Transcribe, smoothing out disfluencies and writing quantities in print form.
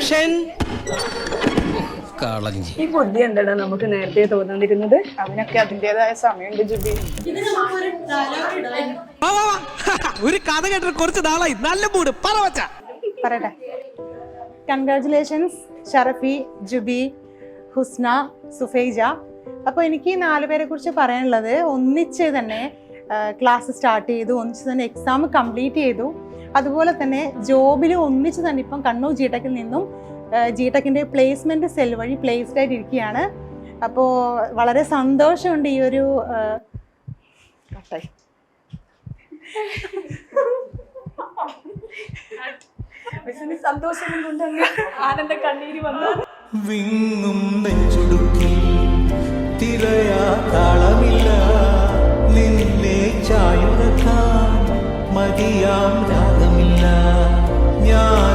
Action. കളഞ്ചി. ഈ ബുദ്ധി എന്താടാ നമുക്ക് നേരത്തെ തോന്നാതിരുന്നത്? അതിനൊക്കെ അതിൻ്റെതായ സമയമുണ്ട് ജുബി. ഒരു കഥ കേട്ടിട്ട് കുറച്ച് നാളായി. നല്ല മൂഡ് പറവച്ച പറയട്ടെ. കൺഗ്രാറ്റുലേഷൻസ് ഷറഫി, ജുബി, ഹുസ്ന, സുഫൈജ. അപ്പോൾ എനിക്ക് ഈ 4 പേരെ കുറിച്ച് പറയാനുള്ളത്, ഒന്നിച്ച് തന്നെ ക്ലാസ് സ്റ്റാർട്ട് ചെയ്തു, ഒന്നിച്ച് തന്നെ എക്സാം കംപ്ലീറ്റ് ചെയ്തു, അതുപോലെ തന്നെ ജോബിൽ ഒന്നിച്ച് തന്നെ ഇപ്പം കണ്ണൂർ ജിടെക്കിൽ നിന്നും ജിടെക്കിൻ്റെ പ്ലേസ്മെൻറ്റ് സെൽ വഴി പ്ലേസ്ഡ് ആയിട്ട് ഇരിക്കുകയാണ്. അപ്പോൾ വളരെ സന്തോഷമുണ്ട് ഈ ഒരു സന്തോഷം കൊണ്ട് ആനന്ദ കണ്ണീര് വന്നു. വിങ്ങും നെഞ്ചുടുക്കിൽ തിരയാ താളമില്ല, നിന്നെ ചായുറക്കാൻ മതിയാം രാഗമില്ല. ഞാൻ